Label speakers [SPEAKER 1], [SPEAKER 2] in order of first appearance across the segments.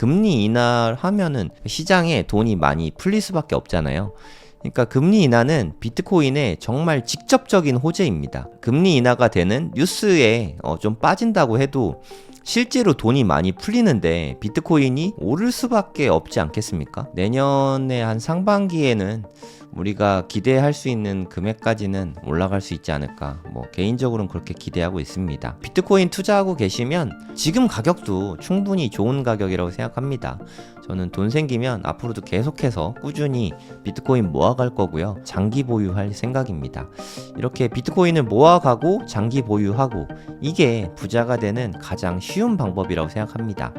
[SPEAKER 1] 금리 인하하면은 시장에 돈이 많이 풀릴 수밖에 없잖아요. 그러니까 금리 인하는 비트코인의 정말 직접적인 호재입니다. 금리 인하가 되는 뉴스에 좀 빠진다고 해도 실제로 돈이 많이 풀리는데 비트코인이 오를 수밖에 없지 않겠습니까? 내년에 한 상반기에는 우리가 기대할 수 있는 금액까지는 올라갈 수 있지 않을까, 개인적으로는 그렇게 기대하고 있습니다. 비트코인 투자하고 계시면 지금 가격도 충분히 좋은 가격이라고 생각합니다. 저는 돈 생기면 앞으로도 계속해서 꾸준히 비트코인 모아갈 거고요, 장기 보유할 생각입니다. 이렇게 비트코인을 모아가고 장기 보유하고, 이게 부자가 되는 가장 쉬운 방법이라고 생각합니다.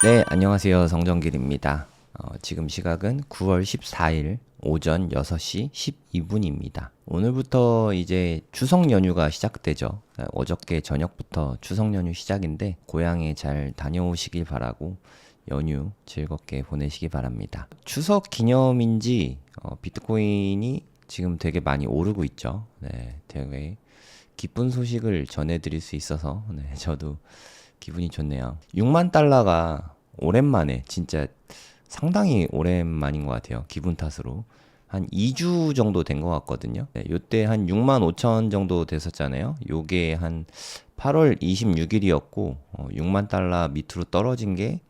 [SPEAKER 1] 네, 안녕하세요. 성정길입니다. 지금 시각은 9월 14일 오전 6시 12분입니다. 오늘부터 이제 추석 연휴가 시작되죠. 어저께 저녁부터 추석 연휴 시작인데 고향에 잘 다녀오시길 바라고 연휴 즐겁게 보내시기 바랍니다. 추석 기념인지 비트코인이 지금 되게 많이 오르고 있죠. 네, 되게 기쁜 소식을 전해드릴 수 있어서 저도 기분이 좋네요. 6만 달러가 오랜만에, 진짜 상당히 오랜만인 것 같아요. 기분 탓으로. 한 2주 정도 된 것 같거든요. 요때 한 6만 5천 정도 됐었잖아요. 요게 한 8월 26일이었고 6만 달러 밑으로 떨어진 게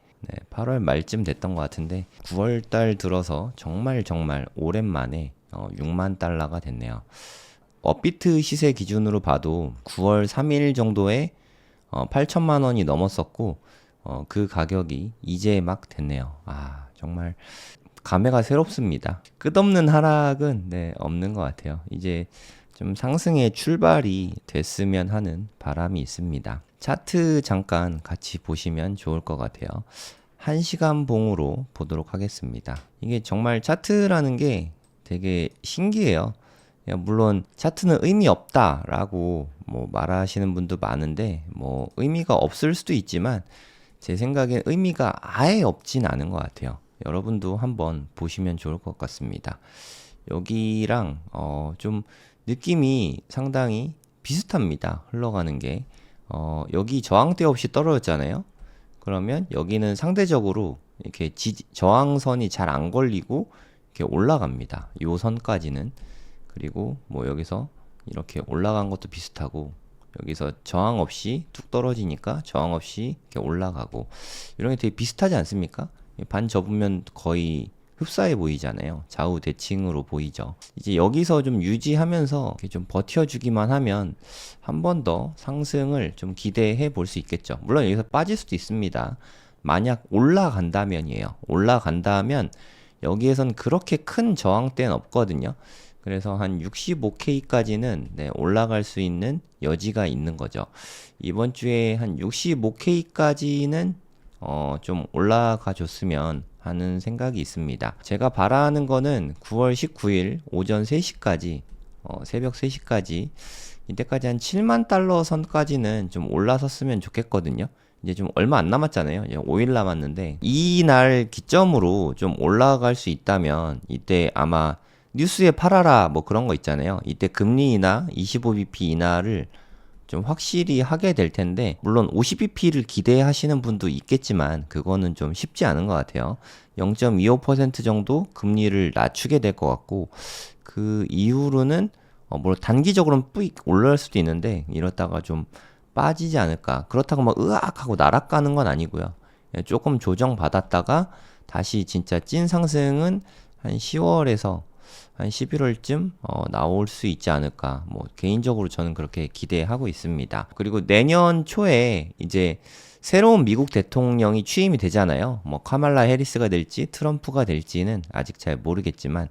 [SPEAKER 1] 8월 말쯤 됐던 것 같은데 9월 달 들어서 정말 오랜만에 6만 달러가 됐네요. 업비트 시세 기준으로 봐도 9월 3일 정도에 8천만 원이 넘었었고 그 가격이 이제 막 됐네요. 정말 감회가 새롭습니다. 끝없는 하락은 없는 것 같아요. 이제 좀 상승의 출발이 됐으면 하는 바람이 있습니다. 차트 잠깐 같이 보시면 좋을 것 같아요. 1시간 봉으로 보도록 하겠습니다. 이게 정말 차트라는 게 되게 신기해요. 물론 차트는 의미 없다라고 말하시는 분도 많은데 의미가 없을 수도 있지만 제 생각엔 의미가 아예 없진 않은 것 같아요. 여러분도 한번 보시면 좋을 것 같습니다. 여기랑 좀 느낌이 상당히 비슷합니다. 흘러가는 게 여기 저항대 없이 떨어졌잖아요. 그러면 여기는 상대적으로 이렇게 저항선이 잘 안 걸리고 이렇게 올라갑니다. 요 선까지는. 그리고 여기서 이렇게 올라간 것도 비슷하고, 여기서 저항 없이 뚝 떨어지니까 저항 없이 이렇게 올라가고, 이런 게 되게 비슷하지 않습니까? 반 접으면 거의 흡사해 보이잖아요. 좌우 대칭으로 보이죠. 이제 여기서 좀 유지하면서 이렇게 좀 버텨주기만 하면 한 번 더 상승을 좀 기대해 볼 수 있겠죠. 물론 여기서 빠질 수도 있습니다. 만약 올라간다면이에요. 올라간다면 여기에선 그렇게 큰 저항대는 없거든요. 그래서 한 65K까지는 올라갈 수 있는 여지가 있는 거죠. 이번 주에 한 65K까지는 좀 올라가 줬으면 하는 생각이 있습니다. 제가 바라는 거는 9월 19일 오전 3시까지, 새벽 3시까지, 이때까지 한 7만 달러 선까지는 좀 올라섰으면 좋겠거든요. 이제 좀 얼마 안 남았잖아요. 이제 5일 남았는데, 이날 기점으로 좀 올라갈 수 있다면 이때 아마 뉴스에 팔아라 그런 거 있잖아요. 이때 금리 인하 25bp 인하를 좀 확실히 하게 될 텐데, 물론 50bp를 기대하시는 분도 있겠지만 그거는 좀 쉽지 않은 것 같아요. 0.25% 정도 금리를 낮추게 될 것 같고, 그 이후로는 물론 단기적으로는 뿌익 올라갈 수도 있는데 이러다가 좀 빠지지 않을까. 그렇다고 으악 하고 날아가는 건 아니고요. 조금 조정 받았다가 다시 진짜 찐 상승은 한 10월에서 한 11월쯤 나올 수 있지 않을까. 개인적으로 저는 그렇게 기대하고 있습니다. 그리고 내년 초에 이제 새로운 미국 대통령이 취임이 되잖아요. 카말라 해리스가 될지 트럼프가 될지는 아직 잘 모르겠지만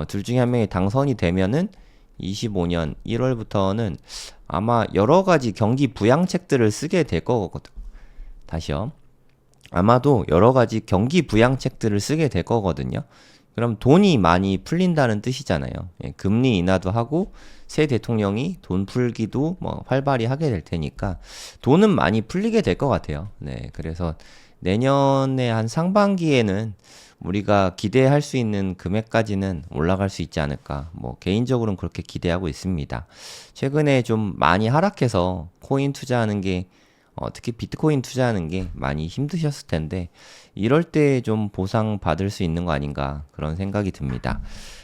[SPEAKER 1] 둘 중에 한 명이 당선이 되면은 25년 1월부터는 아마 여러 가지 경기 부양책들을 쓰게 될 거거든요. 다시요. 아마도 여러 가지 경기 부양책들을 쓰게 될 거거든요. 그럼 돈이 많이 풀린다는 뜻이잖아요. 예, 금리 인하도 하고 새 대통령이 돈 풀기도 뭐 활발히 하게 될 테니까 돈은 많이 풀리게 될 것 같아요. 네, 그래서 내년에 한 상반기에는 우리가 기대할 수 있는 금액까지는 올라갈 수 있지 않을까. 뭐 개인적으로는 그렇게 기대하고 있습니다. 최근에 좀 많이 하락해서 코인 투자하는 게 특히 비트코인 투자하는 게 많이 힘드셨을 텐데 이럴 때 좀 보상 받을 수 있는 거 아닌가 그런 생각이 듭니다.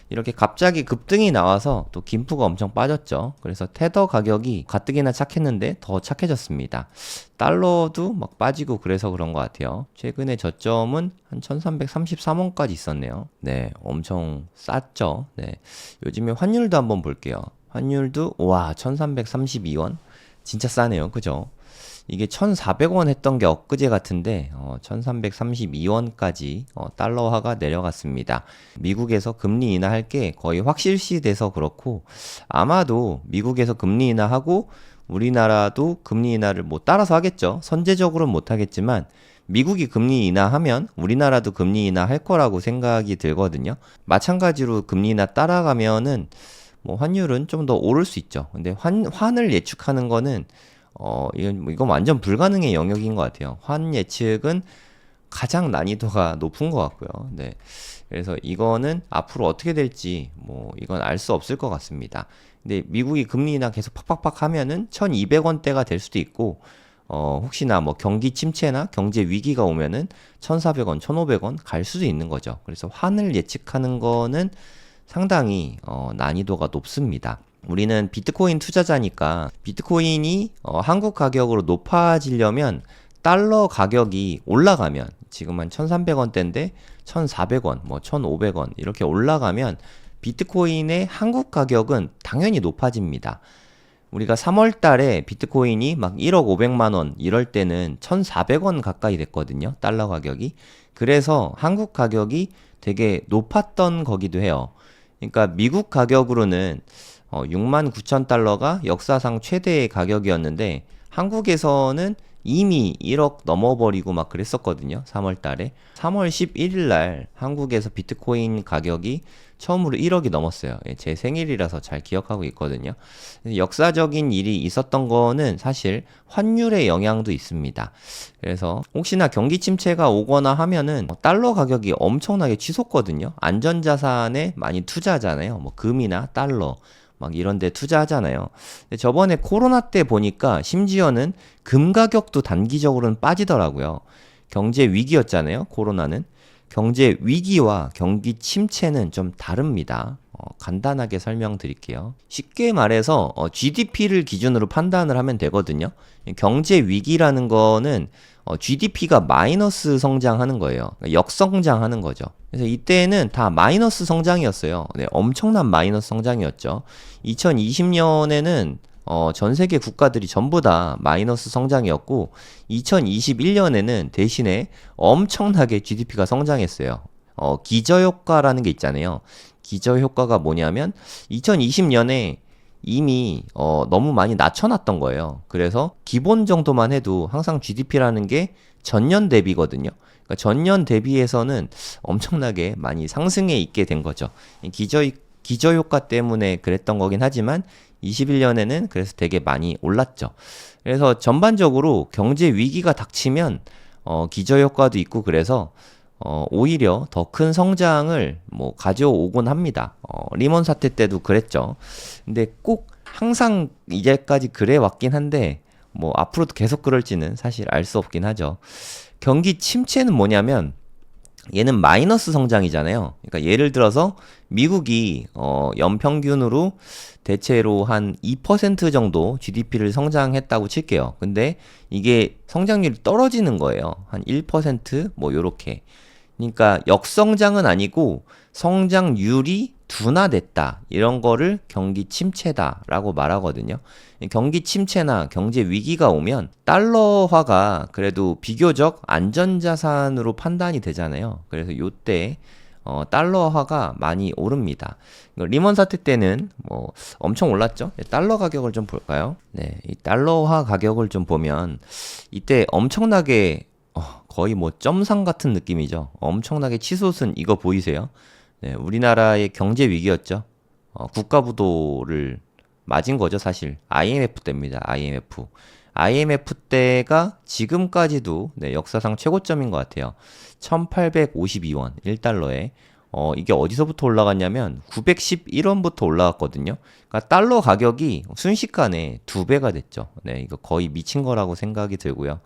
[SPEAKER 1] 이렇게 갑자기 급등이 나와서 또 김프가 엄청 빠졌죠. 그래서 테더 가격이 가뜩이나 착했는데 더 착해졌습니다. 달러도 막 빠지고 그래서 그런 것 같아요. 최근에 저점은 한 1333원까지 있었네요. 네, 엄청 쌌죠. 네, 요즘에 환율도 한번 볼게요. 환율도 와 1332원 진짜 싸네요. 그죠? 이게 1,400원 했던 게 엊그제 같은데 1,332원까지 달러화가 내려갔습니다. 미국에서 금리 인하할 게 거의 확실시 돼서 그렇고 아마도 미국에서 금리 인하하고 우리나라도 금리 인하를 뭐 따라서 하겠죠. 선제적으로는 못 하겠지만 미국이 금리 인하하면 우리나라도 금리 인하할 거라고 생각이 들거든요. 마찬가지로 금리 인하 따라가면은 뭐 환율은 좀 더 오를 수 있죠. 근데 환을 예측하는 거는 이건 완전 불가능의 영역인 것 같아요. 환 예측은 가장 난이도가 높은 것 같고요. 네. 그래서 이거는 앞으로 어떻게 될지, 뭐, 이건 알 수 없을 것 같습니다. 근데 미국이 금리 인하 계속 팍팍팍 하면은 1200원대가 될 수도 있고, 혹시나 뭐 경기 침체나 경제 위기가 오면은 1400원, 1500원 갈 수도 있는 거죠. 그래서 환을 예측하는 거는 상당히, 난이도가 높습니다. 우리는 비트코인 투자자니까 비트코인이 한국 가격으로 높아지려면 달러 가격이 올라가면 지금 한 1300원대인데 1400원, 뭐 1500원 이렇게 올라가면 비트코인의 한국 가격은 당연히 높아집니다. 우리가 3월 달에 비트코인이 막 1억 500만 원 이럴 때는 1,400원 가까이 됐거든요. 달러 가격이. 그래서 한국 가격이 되게 높았던 거기도 해요. 그러니까 미국 가격으로는 69,000달러가 역사상 최대의 가격이었는데 한국에서는 이미 1억 넘어버리고 막 그랬었거든요. 3월 달에. 3월 11일 날 한국에서 비트코인 가격이 처음으로 1억이 넘었어요. 제 생일이라서 잘 기억하고 있거든요. 역사적인 일이 있었던 거는 사실 환율의 영향도 있습니다. 그래서 혹시나 경기 침체가 오거나 하면은 달러 가격이 엄청나게 치솟거든요. 안전자산에 많이 투자하잖아요. 뭐 금이나 달러. 막 이런 데 투자하잖아요. 근데 저번에 코로나 때 보니까 심지어는 금 가격도 단기적으로는 빠지더라고요. 경제 위기였잖아요. 코로나는. 경제 위기와 경기 침체는 좀 다릅니다. 간단하게 설명드릴게요. 쉽게 말해서 GDP를 기준으로 판단을 하면 되거든요. 경제 위기라는 거는 GDP가 마이너스 성장하는 거예요. 그러니까 역성장하는 거죠. 그래서 이때는 다 마이너스 성장이었어요. 네, 엄청난 마이너스 성장이었죠. 2020년에는 전 세계 국가들이 전부 다 마이너스 성장이었고 2021년에는 대신에 엄청나게 GDP가 성장했어요. 기저효과라는 게 있잖아요. 기저효과가 뭐냐면 2020년에 이미 너무 많이 낮춰놨던 거예요. 그래서 기본 정도만 해도 항상 GDP라는 게 전년 대비거든요. 그러니까 전년 대비해서는 엄청나게 많이 상승해 있게 된 거죠. 기저효과 때문에 그랬던 거긴 하지만 21년에는 그래서 되게 많이 올랐죠. 그래서 전반적으로 경제 위기가 닥치면 기저효과도 있고 그래서 오히려 더 큰 성장을 뭐 가져오곤 합니다. 리먼 사태 때도 그랬죠. 근데 꼭 항상 이제까지 그래 왔긴 한데 뭐 앞으로도 계속 그럴지는 사실 알 수 없긴 하죠. 경기 침체는 뭐냐면 얘는 마이너스 성장이잖아요. 그러니까 예를 들어서 미국이 연평균으로 대체로 한 2% 정도 GDP를 성장했다고 칠게요. 근데 이게 성장률이 떨어지는 거예요. 한 1%뭐 요렇게. 그러니까 역성장은 아니고 성장률이 둔화됐다. 이런 거를 경기 침체다라고 말하거든요. 경기 침체나 경제 위기가 오면 달러화가 그래도 비교적 안전자산으로 판단이 되잖아요. 그래서 요때 달러화가 많이 오릅니다. 리먼 사태 때는 뭐 엄청 올랐죠. 달러 가격을 좀 볼까요? 네, 이 달러화 가격을 좀 보면 이때 엄청나게 거의 뭐 점상 같은 느낌이죠. 엄청나게 치솟은 이거 보이세요? 네, 우리나라의 경제 위기였죠. 국가 부도를 맞은 거죠, 사실. IMF 때입니다. IMF. IMF 때가 지금까지도 네, 역사상 최고점인 것 같아요. 1852원 1달러에 이게 어디서부터 올라갔냐면 911원부터 올라갔거든요. 그러니까 달러 가격이 순식간에 2배가 됐죠. 네, 이거 거의 미친 거라고 생각이 들고요.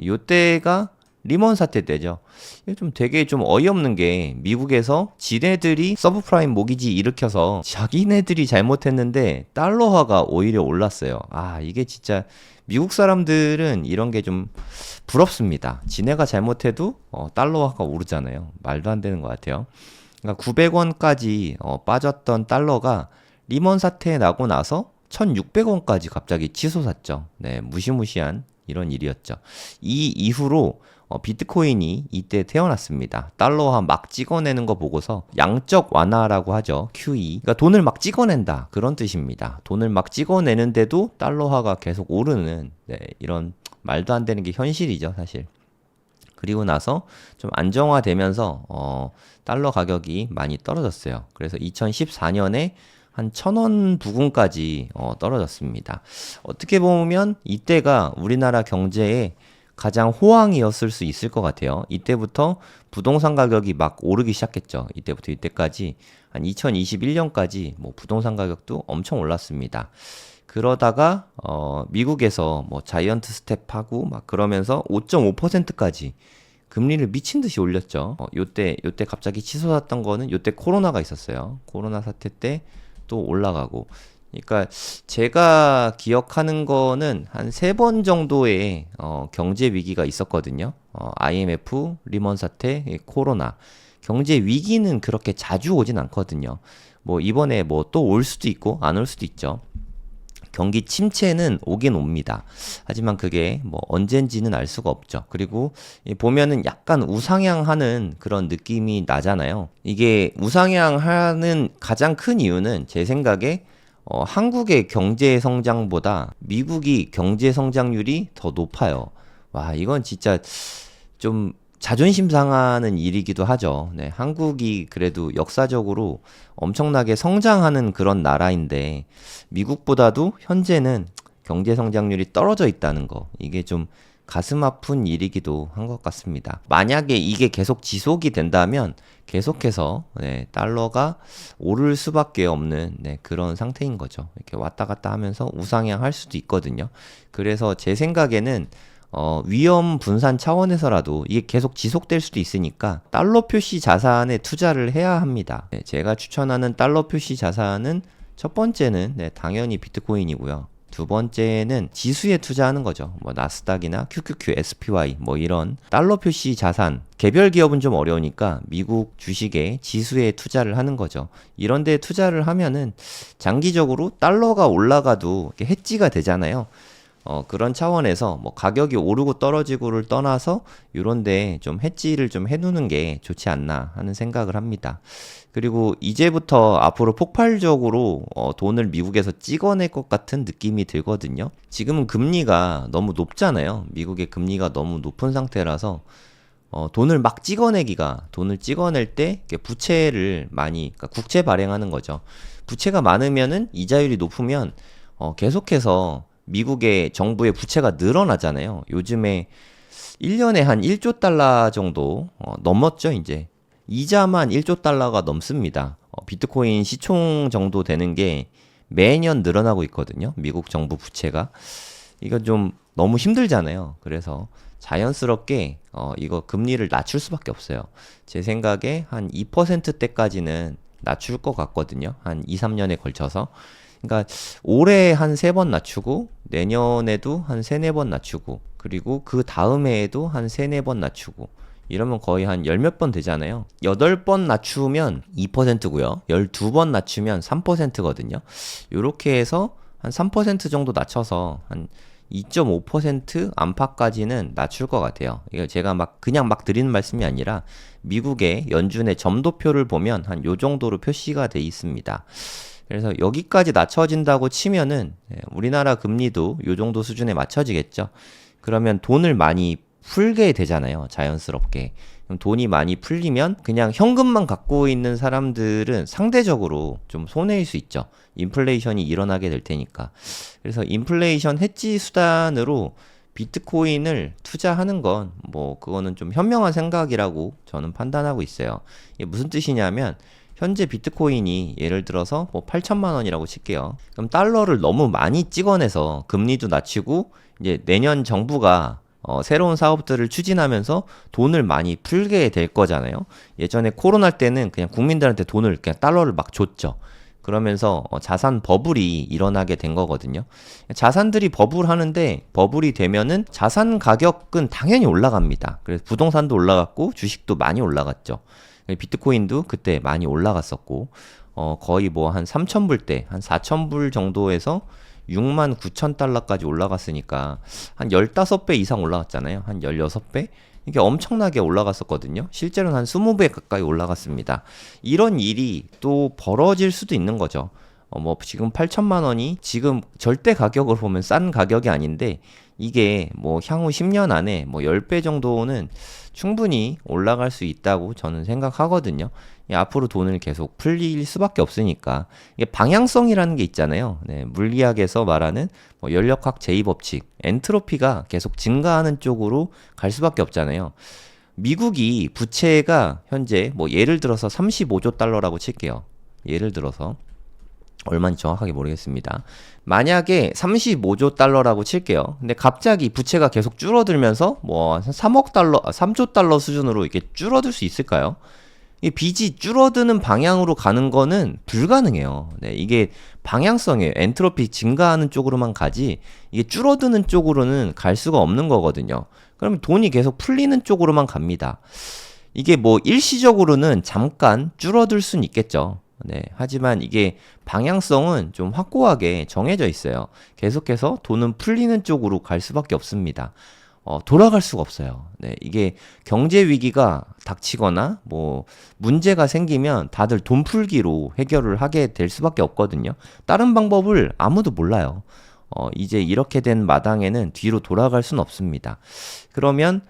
[SPEAKER 1] 요때가 리먼 사태 때죠. 이게 좀 되게 좀 어이없는 게 미국에서 지네들이 서브프라임 모기지 일으켜서 자기네들이 잘못했는데 달러화가 오히려 올랐어요. 아, 이게 진짜 미국 사람들은 이런 게 좀 부럽습니다. 지네가 잘못해도 달러화가 오르잖아요. 말도 안 되는 것 같아요. 그러니까 900원까지 빠졌던 달러가 리먼 사태 나고 나서 1600원까지 갑자기 치솟았죠. 네, 무시무시한 이런 일이었죠. 이 이후로 비트코인이 이때 태어났습니다. 달러화 막 찍어내는 거 보고서 양적 완화라고 하죠. QE. 그러니까 돈을 막 찍어낸다. 그런 뜻입니다. 돈을 막 찍어내는데도 달러화가 계속 오르는 네, 이런 말도 안 되는 게 현실이죠, 사실. 그리고 나서 좀 안정화되면서 달러 가격이 많이 떨어졌어요. 그래서 2014년에 한 1,000원 부근까지 떨어졌습니다. 어떻게 보면 이때가 우리나라 경제에 가장 호황이었을 수 있을 것 같아요. 이때부터 부동산 가격이 막 오르기 시작했죠. 이때부터 이때까지 한 2021년까지 뭐 부동산 가격도 엄청 올랐습니다. 그러다가 미국에서 뭐 자이언트 스텝하고 막 그러면서 5.5%까지 금리를 미친 듯이 올렸죠. 요때 갑자기 치솟았던 거는 요때 코로나가 있었어요. 코로나 사태 때 또 올라가고. 그러니까 제가 기억하는 거는 한 3번 정도의 경제 위기가 있었거든요. IMF, 리먼 사태, 코로나. 경제 위기는 그렇게 자주 오진 않거든요. 뭐 이번에 뭐 또 올 수도 있고 안 올 수도 있죠. 경기 침체는 오긴 옵니다. 하지만 그게 뭐 언젠지는 알 수가 없죠. 그리고 보면은 약간 우상향하는 그런 느낌이 나잖아요. 이게 우상향하는 가장 큰 이유는 제 생각에 한국의 경제 성장보다 미국이 경제 성장률이 더 높아요. 와, 이건 진짜 좀 자존심 상하는 일이기도 하죠. 네, 한국이 그래도 역사적으로 엄청나게 성장하는 그런 나라인데 미국보다도 현재는 경제 성장률이 떨어져 있다는 거. 이게 좀 가슴 아픈 일이기도 한 것 같습니다. 만약에 이게 계속 지속이 된다면 계속해서 네, 달러가 오를 수밖에 없는 네, 그런 상태인 거죠. 이렇게 왔다 갔다 하면서 우상향할 수도 있거든요. 그래서 제 생각에는 위험 분산 차원에서라도 이게 계속 지속될 수도 있으니까 달러 표시 자산에 투자를 해야 합니다. 네, 제가 추천하는 달러 표시 자산은 첫 번째는 네, 당연히 비트코인이고요. 두 번째는 지수에 투자하는 거죠. 뭐 나스닥이나 QQQ, SPY 뭐 이런 달러 표시 자산. 개별 기업은 좀 어려우니까 미국 주식에 지수에 투자를 하는 거죠. 이런 데 투자를 하면은 장기적으로 달러가 올라가도 이렇게 해지가 되잖아요. 그런 차원에서 뭐 가격이 오르고 떨어지고를 떠나서 요런데 좀 해지를 좀 해두는 게 좋지 않나 하는 생각을 합니다. 그리고 이제부터 앞으로 폭발적으로 돈을 미국에서 찍어낼 것 같은 느낌이 들거든요. 지금은 금리가 너무 높잖아요. 미국의 금리가 너무 높은 상태라서 돈을 막 찍어내기가 돈을 찍어낼 때 부채를 많이 그러니까 국채 발행하는 거죠. 부채가 많으면은 이자율이 높으면 계속해서 미국의 정부의 부채가 늘어나잖아요. 요즘에 1년에 한 1조 달러 정도 넘었죠, 이제. 이자만 1조 달러가 넘습니다. 비트코인 시총 정도 되는 게 매년 늘어나고 있거든요. 미국 정부 부채가. 이거 좀 너무 힘들잖아요. 그래서 자연스럽게 이거 금리를 낮출 수밖에 없어요. 제 생각에 한 2%대까지는 낮출 것 같거든요. 한 2, 3년에 걸쳐서. 그러니까 올해 한 3번 낮추고 내년에도 한 3, 4번 낮추고 그리고 그 다음 해에도 한 3, 4번 낮추고 이러면 거의 한 열 몇 번 되잖아요. 8번 낮추면 2%고요. 12번 낮추면 3%거든요. 요렇게 해서 한 3% 정도 낮춰서 한 2.5% 안팎까지는 낮출 것 같아요. 이거 제가 그냥 막 드리는 말씀이 아니라 미국의 연준의 점도표를 보면 한 요 정도로 표시가 돼 있습니다. 그래서 여기까지 낮춰진다고 치면은 우리나라 금리도 요 정도 수준에 맞춰지겠죠. 그러면 돈을 많이 풀게 되잖아요. 자연스럽게. 그럼 돈이 많이 풀리면 그냥 현금만 갖고 있는 사람들은 상대적으로 좀 손해일 수 있죠. 인플레이션이 일어나게 될 테니까. 그래서 인플레이션 해지 수단으로 비트코인을 투자하는 건 뭐 그거는 좀 현명한 생각이라고 저는 판단하고 있어요. 이게 무슨 뜻이냐면 현재 비트코인이 예를 들어서 뭐 8천만 원이라고 칠게요. 그럼 달러를 너무 많이 찍어내서 금리도 낮추고 이제 내년 정부가 새로운 사업들을 추진하면서 돈을 많이 풀게 될 거잖아요. 예전에 코로나 때는 그냥 국민들한테 돈을 그냥 달러를 막 줬죠. 그러면서 자산 버블이 일어나게 된 거거든요. 자산들이 버블하는데 버블이 되면은 자산 가격은 당연히 올라갑니다. 그래서 부동산도 올라갔고 주식도 많이 올라갔죠. 비트코인도 그때 많이 올라갔었고 거의 뭐 한 3,000불 대 한 4,000불 정도에서 6만 9천 달러까지 올라갔으니까 한 15배 이상 올라갔잖아요. 한 16배? 이게 엄청나게 올라갔었거든요. 실제로는 한 20배 가까이 올라갔습니다. 이런 일이 또 벌어질 수도 있는 거죠. 뭐 지금 8천만 원이 지금 절대 가격으로 보면 싼 가격이 아닌데 이게 뭐 향후 10년 안에 뭐 10배 정도는 충분히 올라갈 수 있다고 저는 생각하거든요. 앞으로 돈을 계속 풀릴 수밖에 없으니까 이게 방향성이라는 게 있잖아요. 네, 물리학에서 말하는 뭐 연력학 제2법칙, 엔트로피가 계속 증가하는 쪽으로 갈 수밖에 없잖아요. 미국이 부채가 현재 뭐 예를 들어서 35조 달러라고 칠게요. 예를 들어서 얼마인지 정확하게 모르겠습니다. 만약에 35조 달러라고 칠게요. 근데 갑자기 부채가 계속 줄어들면서 뭐 3억 달러, 3조 달러 수준으로 이렇게 줄어들 수 있을까요? 이 빚이 줄어드는 방향으로 가는 거는 불가능해요. 네, 이게 방향성이에요. 엔트로피 증가하는 쪽으로만 가지 이게 줄어드는 쪽으로는 갈 수가 없는 거거든요. 그러면 돈이 계속 풀리는 쪽으로만 갑니다. 이게 뭐 일시적으로는 잠깐 줄어들 수는 있겠죠. 네, 하지만 이게 방향성은 좀 확고하게 정해져 있어요. 계속해서 돈은 풀리는 쪽으로 갈 수밖에 없습니다. 돌아갈 수가 없어요. 네, 이게 경제 위기가 닥치거나 뭐 문제가 생기면 다들 돈 풀기로 해결을 하게 될 수밖에 없거든요. 다른 방법을 아무도 몰라요. 이제 이렇게 된 마당에는 뒤로 돌아갈 수는 없습니다. 그러면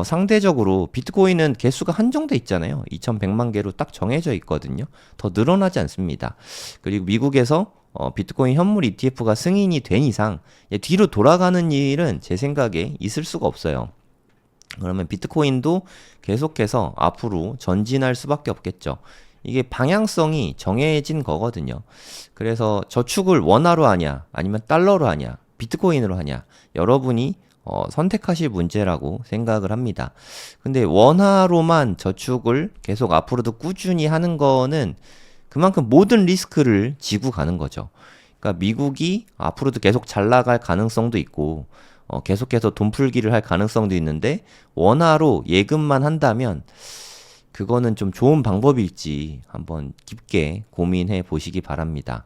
[SPEAKER 1] 상대적으로 비트코인은 개수가 한정돼 있잖아요. 2100만 개로 딱 정해져 있거든요. 더 늘어나지 않습니다. 그리고 미국에서 비트코인 현물 ETF가 승인이 된 이상 뒤로 돌아가는 일은 제 생각에 있을 수가 없어요. 그러면 비트코인도 계속해서 앞으로 전진할 수밖에 없겠죠. 이게 방향성이 정해진 거거든요. 그래서 저축을 원화로 하냐, 아니면 달러로 하냐, 비트코인으로 하냐, 여러분이 선택하실 문제라고 생각을 합니다. 근데 원화로만 저축을 계속 앞으로도 꾸준히 하는 거는 그만큼 모든 리스크를 지고 가는 거죠. 그러니까 미국이 앞으로도 계속 잘 나갈 가능성도 있고 계속해서 돈 풀기를 할 가능성도 있는데 원화로 예금만 한다면 그거는 좀 좋은 방법일지 한번 깊게 고민해 보시기 바랍니다.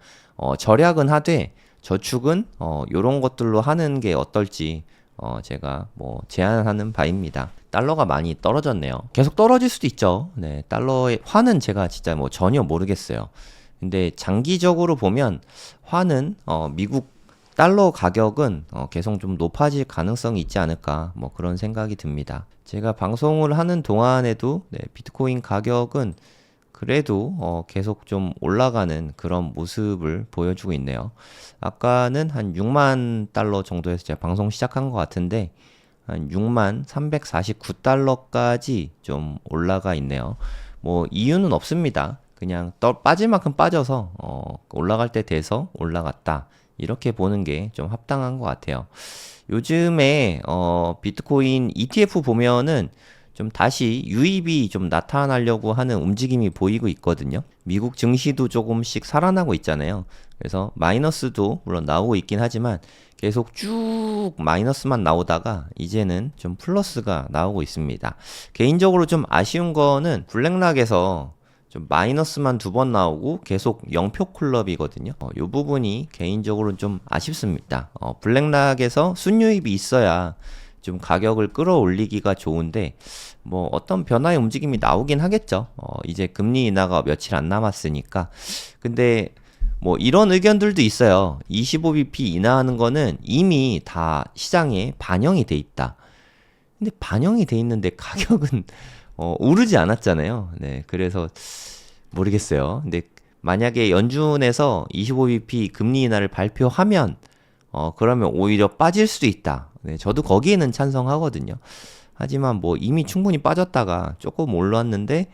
[SPEAKER 1] 절약은 하되 저축은 요런 것들로 하는 게 어떨지 제가 뭐 제안하는 바입니다. 달러가 많이 떨어졌네요. 계속 떨어질 수도 있죠. 네, 달러의 환은 제가 진짜 뭐 전혀 모르겠어요. 근데 장기적으로 보면 환은 미국 달러 가격은 계속 좀 높아질 가능성이 있지 않을까 뭐 그런 생각이 듭니다. 제가 방송을 하는 동안에도 비트코인 가격은 그래도 계속 좀 올라가는 그런 모습을 보여주고 있네요. 아까는 한 6만 달러 정도에서 제가 방송 시작한 것 같은데 한 6만 349달러까지 좀 올라가 있네요. 뭐 이유는 없습니다. 그냥 빠질 만큼 빠져서 올라갈 때 돼서 올라갔다. 이렇게 보는 게 좀 합당한 것 같아요. 요즘에 비트코인 ETF 보면은 좀 다시 유입이 좀 나타나려고 하는 움직임이 보이고 있거든요. 미국 증시도 조금씩 살아나고 있잖아요. 그래서 마이너스도 물론 나오고 있긴 하지만 계속 쭉 마이너스만 나오다가 이제는 좀 플러스가 나오고 있습니다. 개인적으로 좀 아쉬운 거는 블랙락에서 좀 마이너스만 2번 나오고 계속 0표 클럽이거든요. 이 부분이 개인적으로 좀 아쉽습니다. 블랙락에서 순유입이 있어야 좀 가격을 끌어올리기가 좋은데 뭐 어떤 변화의 움직임이 나오긴 하겠죠. 이제 금리 인하가 며칠 안 남았으니까. 근데 뭐 이런 의견들도 있어요. 25bp 인하하는 거는 이미 다 시장에 반영이 돼 있다. 근데 반영이 돼 있는데 가격은 오르지 않았잖아요. 네, 그래서 모르겠어요. 근데 만약에 연준에서 25bp 금리 인하를 발표하면 그러면 오히려 빠질 수도 있다. 네, 저도 거기에는 찬성하거든요. 하지만 뭐 이미 충분히 빠졌다가 조금 올랐는데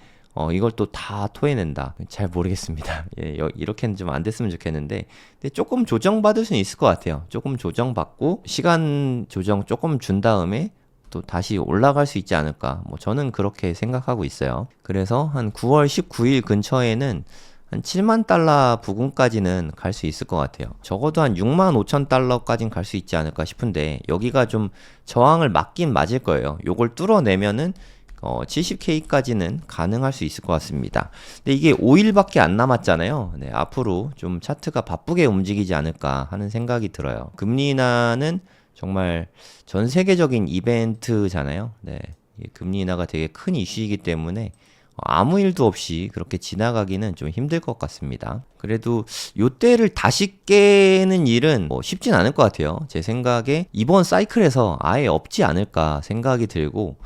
[SPEAKER 1] 이걸 또 다 토해낸다. 잘 모르겠습니다. 예, 이렇게는 좀 안 됐으면 좋겠는데, 근데 조금 조정받을 수는 있을 것 같아요. 조금 조정받고 시간 조정 조금 준 다음에 또 다시 올라갈 수 있지 않을까. 뭐 저는 그렇게 생각하고 있어요. 그래서 한 9월 19일 근처에는 한 7만 달러 부근까지는 갈 수 있을 것 같아요. 적어도 한 6만 5천 달러까지는 갈 수 있지 않을까 싶은데, 여기가 좀 저항을 맞긴 맞을 거예요. 요걸 뚫어내면은 70K까지는 가능할 수 있을 것 같습니다. 근데 이게 5일밖에 안 남았잖아요. 네, 앞으로 좀 차트가 바쁘게 움직이지 않을까 하는 생각이 들어요. 금리 인하는 정말 전 세계적인 이벤트잖아요. 네, 금리 인하가 되게 큰 이슈이기 때문에 아무 일도 없이 그렇게 지나가기는 좀 힘들 것 같습니다. 그래도 요때를 다시 깨는 일은 쉽진 않을 것 같아요. 제 생각에 이번 사이클에서 아예 없지 않을까 생각이 들고,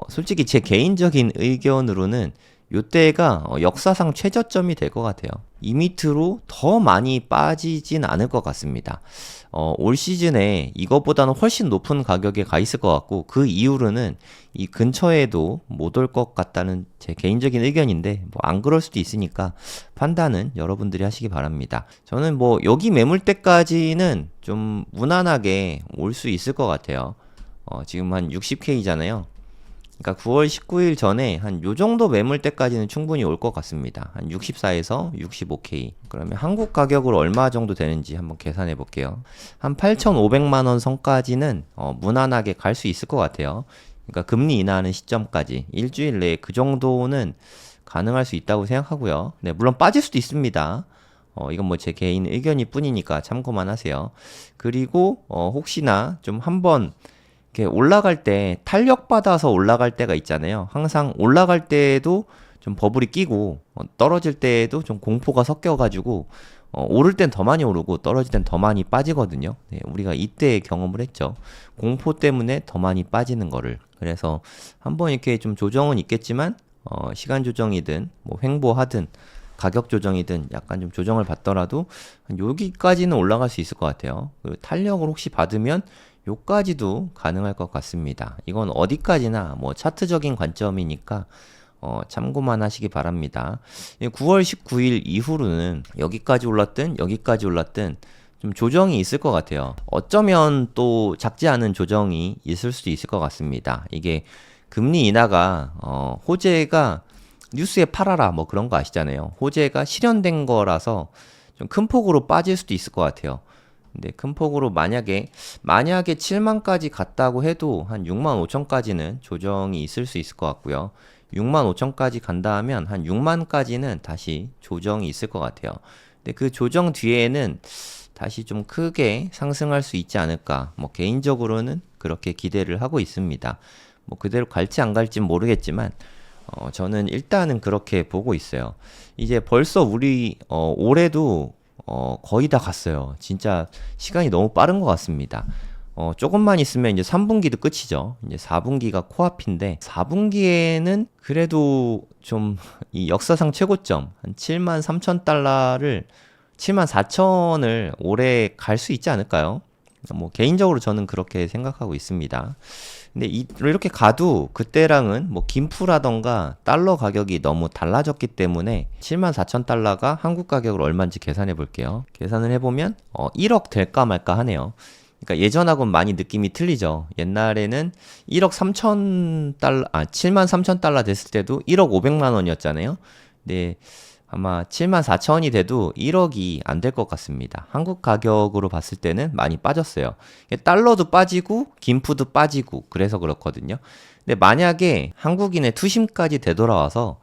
[SPEAKER 1] 솔직히 제 개인적인 의견으로는 요때가 역사상 최저점이 될 것 같아요. 이 밑으로 더 많이 빠지진 않을 것 같습니다. 올 시즌에 이것보다는 훨씬 높은 가격에 가 있을 것 같고, 그 이후로는 이 근처에도 못 올 것 같다는 제 개인적인 의견인데, 뭐 안 그럴 수도 있으니까 판단은 여러분들이 하시기 바랍니다. 저는 뭐 여기 매물대까지는 좀 무난하게 올 수 있을 것 같아요. 지금 한 60K잖아요. 그러니까 9월 19일 전에 한 요 정도 매물대까지는 충분히 올 것 같습니다. 한 64에서 65K. 그러면 한국 가격으로 얼마 정도 되는지 한번 계산해 볼게요. 한 8,500만 원 선까지는 무난하게 갈 수 있을 것 같아요. 그러니까 금리 인하하는 시점까지 일주일 내에 그 정도는 가능할 수 있다고 생각하고요. 네, 물론 빠질 수도 있습니다. 이건 뭐 제 개인 의견일 뿐이니까 참고만 하세요. 그리고 혹시나 좀 한번 이렇게 올라갈 때 탄력받아서 올라갈 때가 있잖아요. 항상 올라갈 때에도 좀 버블이 끼고 떨어질 때에도 좀 공포가 섞여가지고 오를 땐 더 많이 오르고 떨어질 땐 더 많이 빠지거든요. 네, 우리가 이때 경험을 했죠. 공포 때문에 더 많이 빠지는 거를. 그래서 한번 이렇게 좀 조정은 있겠지만 시간 조정이든 뭐 횡보하든 가격 조정이든 약간 좀 조정을 받더라도 여기까지는 올라갈 수 있을 것 같아요. 그리고 탄력을 혹시 받으면 요까지도 가능할 것 같습니다. 이건 어디까지나 뭐 차트적인 관점이니까 참고만 하시기 바랍니다. 9월 19일 이후로는 여기까지 올랐든 여기까지 올랐든 좀 조정이 있을 것 같아요. 어쩌면 또 작지 않은 조정이 있을 수도 있을 것 같습니다. 이게 금리 인하가 호재가 뉴스에 팔아라 뭐 그런 거 아시잖아요. 호재가 실현된 거라서 좀 큰 폭으로 빠질 수도 있을 것 같아요. 근데 큰 폭으로 만약에 7만까지 갔다고 해도 한 6만 5천까지는 조정이 있을 수 있을 것 같고요. 6만 5천까지 간다 하면 한 6만까지는 다시 조정이 있을 것 같아요. 근데 그 조정 뒤에는 다시 좀 크게 상승할 수 있지 않을까. 뭐 개인적으로는 그렇게 기대를 하고 있습니다. 뭐 그대로 갈지 안 갈지 모르겠지만 저는 일단은 그렇게 보고 있어요. 이제 벌써 우리 올해도 거의 다 갔어요. 진짜 시간이 너무 빠른 것 같습니다. 조금만 있으면 이제 3분기도 끝이죠. 이제 4분기가 코앞인데 4분기에는 그래도 좀 이 역사상 최고점 한 7만 3천 달러를 7만 4천을 올해 갈 수 있지 않을까요? 뭐 개인적으로 저는 그렇게 생각하고 있습니다. 근데 이렇게 가도 그때랑은 뭐 김프라던가 달러 가격이 너무 달라졌기 때문에 7만 4천 달러가 한국 가격으로 얼마인지 계산해 볼게요. 계산을 해보면 1억 될까 말까 하네요. 그러니까 예전하고는 많이 느낌이 틀리죠. 옛날에는 1억 3천 달러, 7만 3천 달러 됐을 때도 1억 500만 원이었잖아요. 근데 아마 7만 4천이 돼도 1억이 안 될 것 같습니다. 한국 가격으로 봤을 때는 많이 빠졌어요. 달러도 빠지고 김프도 빠지고 그래서 그렇거든요. 근데 만약에 한국인의 투심까지 되돌아와서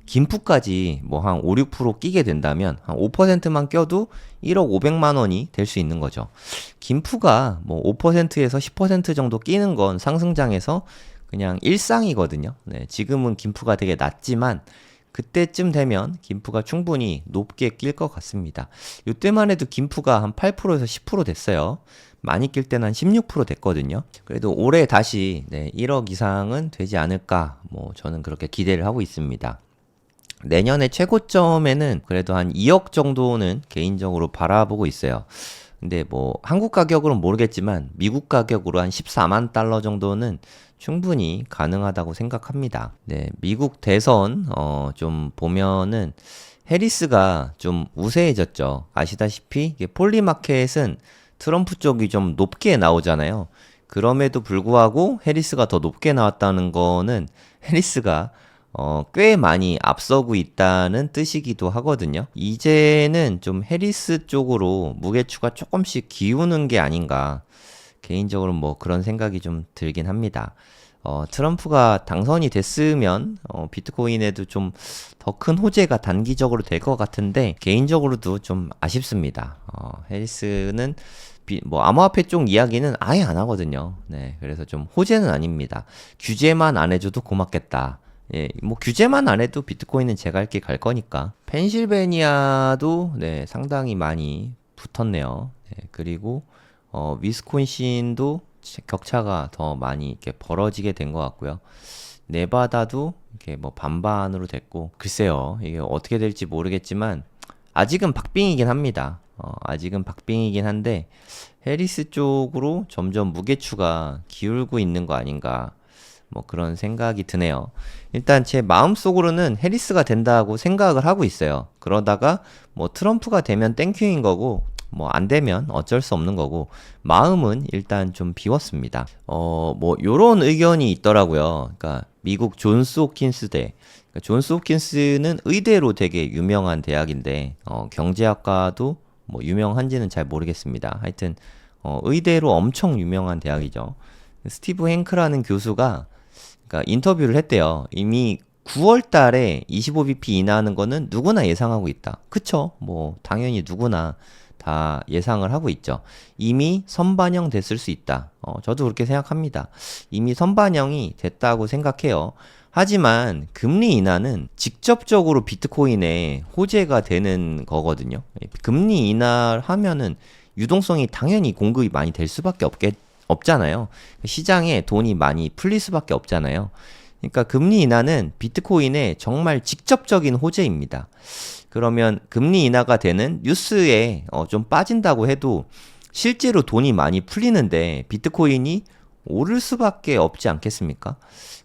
[SPEAKER 1] 김프까지 뭐 한 5, 6% 끼게 된다면 한 5%만 껴도 1억 500만 원이 될 수 있는 거죠. 김프가 뭐 5%에서 10% 정도 끼는 건 상승장에서 그냥 일상이거든요. 네, 지금은 김프가 되게 낮지만 그때쯤 되면 김프가 충분히 높게 낄 것 같습니다. 이때만 해도 김프가 한 8%에서 10% 됐어요. 많이 낄 때는 한 16% 됐거든요. 그래도 올해 다시 1억 이상은 되지 않을까, 저는 그렇게 기대를 하고 있습니다. 내년에 최고점에는 그래도 한 2억 정도는 개인적으로 바라보고 있어요. 근데 한국 가격으로는 모르겠지만 미국 가격으로 한 14만 달러 정도는 충분히 가능하다고 생각합니다. 네, 미국 대선 좀 보면은 해리스가 좀 우세해졌죠. 아시다시피 이게 폴리마켓은 트럼프 쪽이 좀 높게 나오잖아요. 그럼에도 불구하고 해리스가 더 높게 나왔다는 거는 해리스가 꽤 많이 앞서고 있다는 뜻이기도 하거든요. 이제는 좀 해리스 쪽으로 무게추가 조금씩 기우는 게 아닌가. 개인적으로 그런 생각이 좀 들긴 합니다. 트럼프가 당선이 됐으면 비트코인에도 좀 더 큰 호재가 단기적으로 될 것 같은데 개인적으로도 좀 아쉽습니다. 해리스는 암호화폐 쪽 이야기는 아예 안 하거든요. 네, 그래서 좀 호재는 아닙니다. 규제만 안 해줘도 고맙겠다. 예, 규제만 안 해도 비트코인은 제가 할 길 갈 거니까. 펜실베니아도 상당히 많이 붙었네요. 그리고 위스콘신도 격차가 더 많이 이렇게 벌어지게 된 것 같고요. 네바다도 이렇게 반반으로 됐고, 글쎄요, 이게 어떻게 될지 모르겠지만 아직은 박빙이긴 합니다. 아직은 박빙이긴 한데 해리스 쪽으로 점점 무게추가 기울고 있는 거 아닌가. 그런 생각이 드네요. 일단 제 마음속으로는 해리스가 된다고 생각을 하고 있어요. 그러다가 트럼프가 되면 땡큐인 거고 안 되면 어쩔 수 없는 거고 마음은 일단 좀 비웠습니다. 요런 의견이 있더라고요. 그러니까 미국 존스 홉킨스대. 그러니까 존스 홉킨스는 의대로 되게 유명한 대학인데 경제학과도 유명한지는 잘 모르겠습니다. 하여튼 의대로 엄청 유명한 대학이죠. 스티브 행크라는 교수가 그러니까 인터뷰를 했대요. 이미 9월 달에 25bp 인하하는 거는 누구나 예상하고 있다. 그쵸? 당연히 누구나 다 예상을 하고 있죠. 이미 선반영 됐을 수 있다. 저도 그렇게 생각합니다. 이미 선반영이 됐다고 생각해요. 하지만 금리 인하는 직접적으로 비트코인에 호재가 되는 거거든요. 금리 인하를 하면은 유동성이 당연히 공급이 많이 될 수밖에 없잖아요. 시장에 돈이 많이 풀릴 수밖에 없잖아요. 그러니까 금리 인하는 비트코인에 정말 직접적인 호재입니다. 그러면 금리 인하가 되는 뉴스에 좀 빠진다고 해도 실제로 돈이 많이 풀리는데 비트코인이 오를 수밖에 없지 않겠습니까?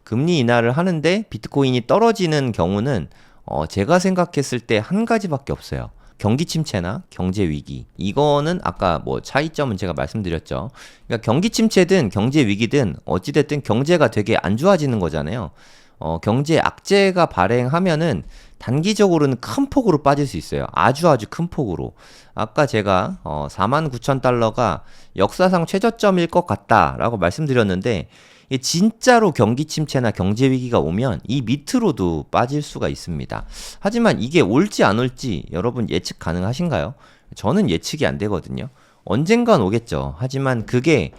[SPEAKER 1] 금리 인하를 하는데 비트코인이 떨어지는 경우는 제가 생각했을 때 한 가지밖에 없어요. 경기 침체나 경제 위기. 이거는 아까 차이점은 제가 말씀드렸죠. 그러니까 경기 침체든 경제 위기든 어찌됐든 경제가 되게 안 좋아지는 거잖아요. 경제 악재가 발행하면은 단기적으로는 큰 폭으로 빠질 수 있어요. 아주 큰 폭으로. 아까 제가 49,000달러가 역사상 최저점일 것 같다라고 말씀드렸는데 진짜로 경기 침체나 경제 위기가 오면 이 밑으로도 빠질 수가 있습니다. 하지만 이게 올지 안 올지 여러분 예측 가능하신가요? 저는 예측이 안 되거든요. 언젠간 오겠죠. 하지만 그게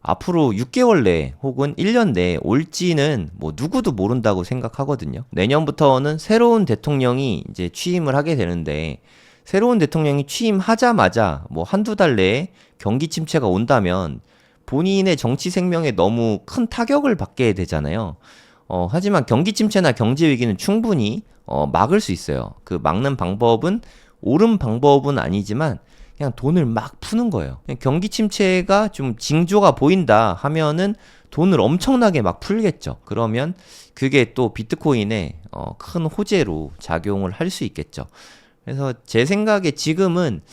[SPEAKER 1] 앞으로 6개월 내 혹은 1년 내에 올지는 누구도 모른다고 생각하거든요. 내년부터는 새로운 대통령이 이제 취임을 하게 되는데 새로운 대통령이 취임하자마자 한두 달 내에 경기 침체가 온다면 본인의 정치 생명에 너무 큰 타격을 받게 되잖아요. 하지만 경기 침체나 경제 위기는 충분히 막을 수 있어요. 그 막는 방법은 옳은 방법은 아니지만 그냥 돈을 막 푸는 거예요. 그냥 경기 침체가 좀 징조가 보인다 하면은 돈을 엄청나게 막 풀겠죠. 그러면 그게 또 비트코인에 큰 호재로 작용을 할 수 있겠죠. 그래서 제 생각에 지금은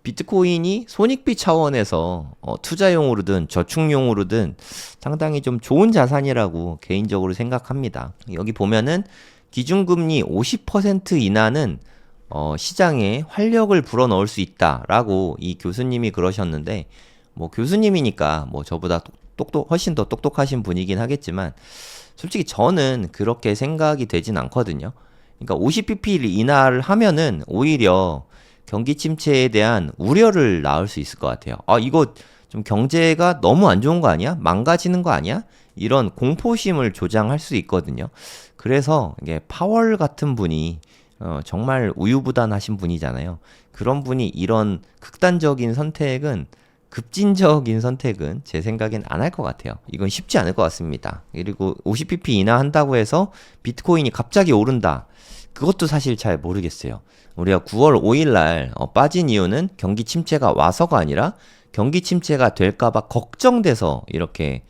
[SPEAKER 1] 비트코인이 손익비 차원에서 투자용으로든 저축용으로든 상당히 좀 좋은 자산이라고 개인적으로 생각합니다. 여기 보면은 기준금리 50% 인하는 시장에 활력을 불어넣을 수 있다라고 이 교수님이 그러셨는데 교수님이니까 저보다 훨씬 더 똑똑하신 분이긴 하겠지만 솔직히 저는 그렇게 생각이 되진 않거든요. 그러니까 50bp 인하를 하면은 오히려 경기 침체에 대한 우려를 낳을 수 있을 것 같아요. 이거 좀 경제가 너무 안 좋은 거 아니야? 망가지는 거 아니야? 이런 공포심을 조장할 수 있거든요. 그래서 이게 파월 같은 분이 정말 우유부단하신 분이잖아요. 그런 분이 이런 극단적인 선택은 급진적인 선택은 제 생각엔 안 할 것 같아요. 이건 쉽지 않을 것 같습니다. 그리고 50pp 인하한다고 해서 비트코인이 갑자기 오른다. 그것도 사실 잘 모르겠어요. 우리가 9월 5일 날 빠진 이유는 경기 침체가 와서가 아니라 경기 침체가 될까봐 걱정돼서 이렇게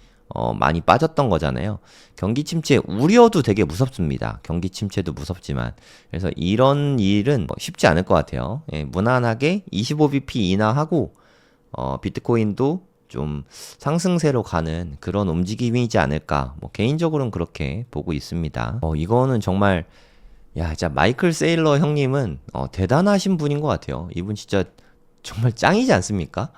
[SPEAKER 1] 많이 빠졌던 거잖아요. 경기 침체 우려도 되게 무섭습니다. 경기 침체도 무섭지만. 그래서 이런 일은 쉽지 않을 것 같아요. 예, 무난하게 25bp 인하하고 비트코인도 좀 상승세로 가는 그런 움직임이지 않을까. 뭐 개인적으로는 그렇게 보고 있습니다. 이거는 정말 야, 진짜 마이클 세일러 형님은 대단하신 분인 것 같아요. 이분 진짜 정말 짱이지 않습니까?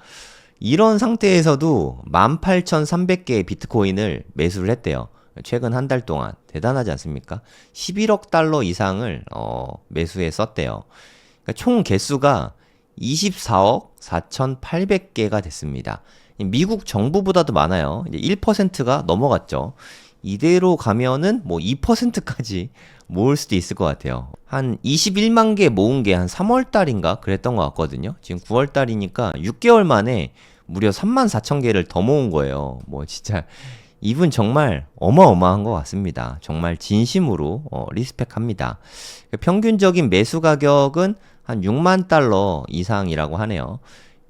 [SPEAKER 1] 이런 상태에서도 18,300개의 비트코인을 매수를 했대요. 최근 한 달 동안. 대단하지 않습니까? 11억 달러 이상을 매수해 썼대요. 그러니까 총 개수가 24억 4,800개가 됐습니다. 미국 정부보다도 많아요. 이제 1%가 넘어갔죠. 이대로 가면은 뭐 2%까지 모을 수도 있을 것 같아요. 한 21만 개 모은 게 한 3월 달인가 그랬던 것 같거든요. 지금 9월 달이니까 6개월 만에 무려 3만 4천 개를 더 모은 거예요. 뭐 진짜 이분 정말 어마어마한 것 같습니다. 정말 진심으로 리스펙합니다. 평균적인 매수 가격은 한 6만 달러 이상이라고 하네요.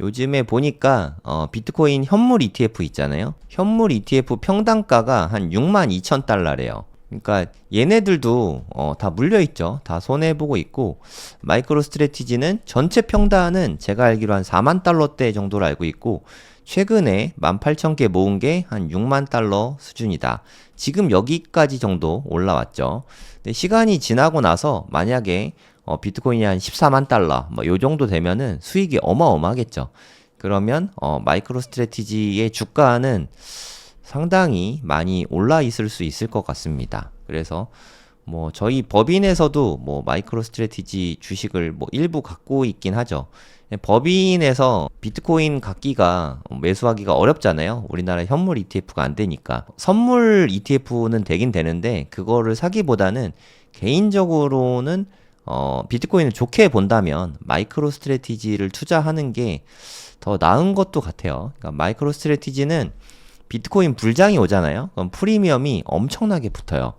[SPEAKER 1] 요즘에 보니까 비트코인 현물 ETF 있잖아요. 현물 ETF 평단가가 한 6만 2천 달러래요. 그러니까 얘네들도 다 물려있죠. 다 손해보고 있고 마이크로 스트래티지는 전체 평단은 제가 알기로 한 4만 달러대 정도로 알고 있고 최근에 18,000개 모은 게 한 6만 달러 수준이다. 지금 여기까지 정도 올라왔죠. 근데 시간이 지나고 나서 만약에 비트코인이 한 14만 달러 뭐 요 정도 되면은 수익이 어마어마하겠죠. 그러면 마이크로 스트래티지의 주가는 상당히 많이 올라 있을 수 있을 것 같습니다. 그래서 뭐 저희 법인에서도 뭐 마이크로 스트래티지 주식을 뭐 일부 갖고 있긴 하죠. 법인에서 비트코인 갖기가 매수하기가 어렵잖아요. 우리나라 현물 ETF가 안 되니까. 선물 ETF는 되긴 되는데 그거를 사기보다는 개인적으로는 비트코인을 좋게 본다면 마이크로 스트래티지를 투자하는 게 더 나은 것도 같아요. 그러니까 마이크로 스트래티지는 비트코인 불장이 오잖아요. 그럼 프리미엄이 엄청나게 붙어요.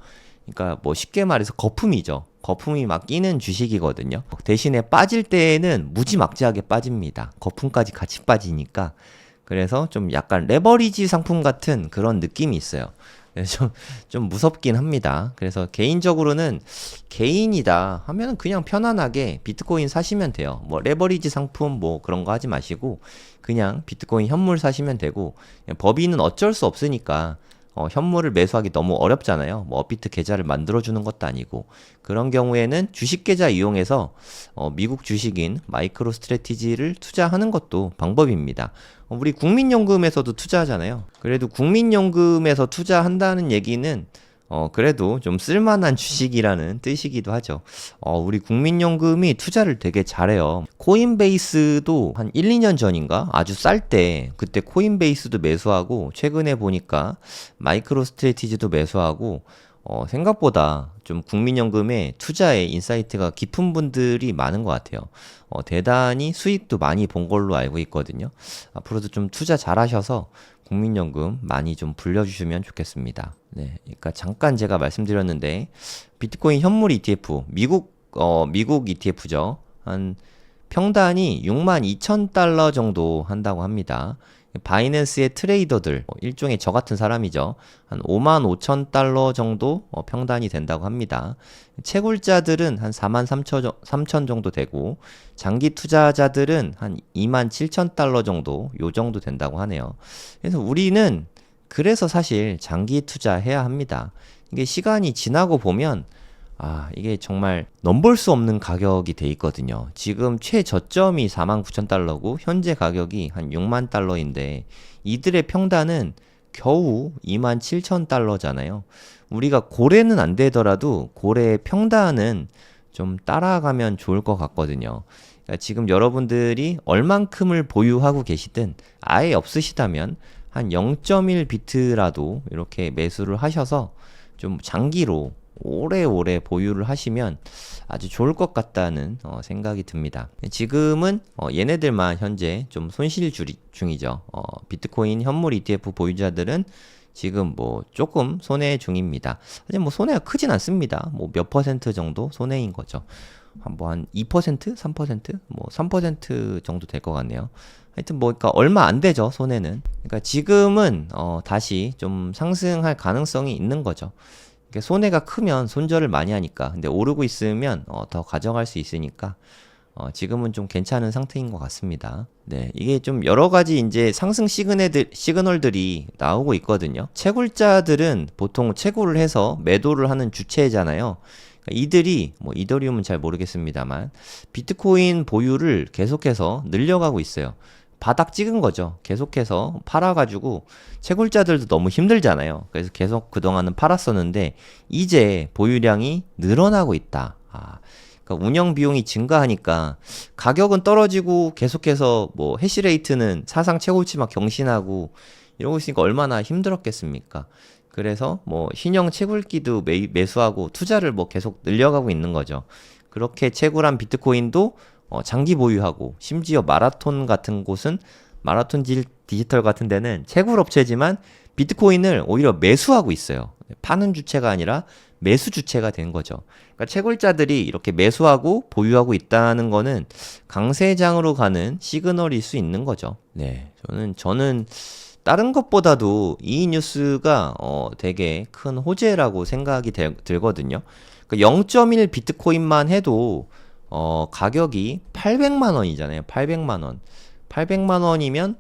[SPEAKER 1] 그러니까 뭐 쉽게 말해서 거품이죠. 거품이 막 끼는 주식이거든요. 대신에 빠질 때에는 무지막지하게 빠집니다. 거품까지 같이 빠지니까. 그래서 좀 약간 레버리지 상품 같은 그런 느낌이 있어요. 그래서 좀 무섭긴 합니다. 그래서 개인적으로는 개인이다 하면은 그냥 편안하게 비트코인 사시면 돼요. 뭐 레버리지 상품 뭐 그런 거 하지 마시고 그냥 비트코인 현물 사시면 되고 법인은 어쩔 수 없으니까 현물을 매수하기 너무 어렵잖아요. 뭐 업비트 계좌를 만들어주는 것도 아니고 그런 경우에는 주식 계좌 이용해서 미국 주식인 마이크로 스트래티지를 투자하는 것도 방법입니다. 우리 국민연금에서도 투자하잖아요. 그래도 국민연금에서 투자한다는 얘기는 그래도 좀 쓸만한 주식이라는 뜻이기도 하죠. 우리 국민연금이 투자를 되게 잘해요. 코인베이스도 한 1, 2년 전인가 아주 쌀 때 그때 코인베이스도 매수하고 최근에 보니까 마이크로 스트래티지도 매수하고 생각보다 좀 국민연금에 투자에 인사이트가 깊은 분들이 많은 것 같아요. 대단히 수익도 많이 본 걸로 알고 있거든요. 앞으로도 좀 투자 잘 하셔서 국민연금 많이 좀 불려주시면 좋겠습니다. 네, 그러니까 잠깐 제가 말씀드렸는데 비트코인 현물 ETF, 미국 ETF죠. 한 평단이 6만 2천 달러 정도 한다고 합니다. 바이낸스의 트레이더들, 일종의 저 같은 사람이죠. 한 5만 5천 달러 정도 평단이 된다고 합니다. 채굴자들은 한 4만 3천 정도 되고, 장기 투자자들은 한 2만 7천 달러 정도, 요 정도 된다고 하네요. 그래서 우리는 그래서 사실 장기 투자해야 합니다. 이게 시간이 지나고 보면 이게 정말 넘볼 수 없는 가격이 돼 있거든요. 지금 최저점이 49,000달러고 현재 가격이 한 6만 달러인데 이들의 평단은 겨우 27,000달러잖아요. 우리가 고래는 안 되더라도 고래의 평단은 좀 따라가면 좋을 것 같거든요. 그러니까 지금 여러분들이 얼만큼을 보유하고 계시든 아예 없으시다면 한 0.1 비트라도 이렇게 매수를 하셔서 좀 장기로 오래오래 보유를 하시면 아주 좋을 것 같다는 생각이 듭니다. 지금은 얘네들만 현재 좀 손실 중이죠. 비트코인 현물 ETF 보유자들은 지금 뭐 조금 손해 중입니다. 하지만 뭐 손해가 크진 않습니다. 뭐 몇 퍼센트 정도 손해인 거죠. 한 2%? 3%? 뭐 3% 정도 될 것 같네요. 하여튼 뭐 그러니까 얼마 안 되죠, 손해는. 그러니까 지금은 다시 좀 상승할 가능성이 있는 거죠. 그러니까 손해가 크면 손절을 많이 하니까. 근데 오르고 있으면 더 가져갈 수 있으니까 지금은 좀 괜찮은 상태인 것 같습니다. 네, 이게 좀 여러 가지 이제 상승 시그널들이 나오고 있거든요. 채굴자들은 보통 채굴을 해서 매도를 하는 주체잖아요. 그러니까 이들이 뭐 이더리움은 잘 모르겠습니다만 비트코인 보유를 계속해서 늘려가고 있어요. 바닥 찍은 거죠. 계속해서 팔아가지고 채굴자들도 너무 힘들잖아요. 그래서 계속 그동안은 팔았었는데 이제 보유량이 늘어나고 있다. 그러니까 운영 비용이 증가하니까 가격은 떨어지고 계속해서 뭐 해시레이트는 사상 최고치 막 경신하고 이러고 있으니까 얼마나 힘들었겠습니까? 그래서 뭐 신형 채굴기도 매수하고 투자를 뭐 계속 늘려가고 있는 거죠. 그렇게 채굴한 비트코인도 장기 보유하고 심지어 마라톤 같은 곳은 마라톤 디지털 같은 데는 채굴 업체지만 비트코인을 오히려 매수하고 있어요. 파는 주체가 아니라 매수 주체가 된 거죠. 그러니까 채굴자들이 이렇게 매수하고 보유하고 있다는 거는 강세장으로 가는 시그널일 수 있는 거죠. 네, 저는 다른 것보다도 이 뉴스가 되게 큰 호재라고 생각이 들거든요. 그 0.1 비트코인만 해도 가격이 800만 원이잖아요. 800만 원. 800만 원이면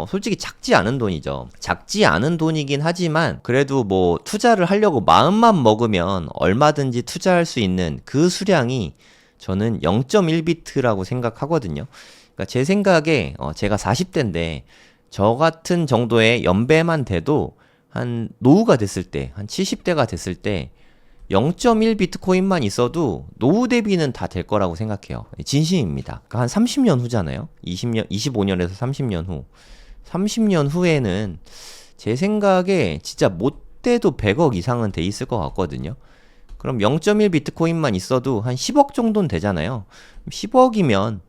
[SPEAKER 1] 솔직히 작지 않은 돈이죠. 작지 않은 돈이긴 하지만 그래도 뭐 투자를 하려고 마음만 먹으면 얼마든지 투자할 수 있는 그 수량이 저는 0.1비트라고 생각하거든요. 그러니까 제 생각에 제가 40대인데 저 같은 정도의 연배만 돼도 한 노후가 됐을 때, 한 70대가 됐을 때 0.1 비트코인만 있어도 노후 대비는 다 될 거라고 생각해요. 진심입니다. 그러니까 한 30년 후잖아요. 20년, 25년에서 30년 후. 30년 후에는 제 생각에 진짜 못 돼도 100억 이상은 돼 있을 것 같거든요. 그럼 0.1 비트코인만 있어도 한 10억 정도는 되잖아요. 10억이면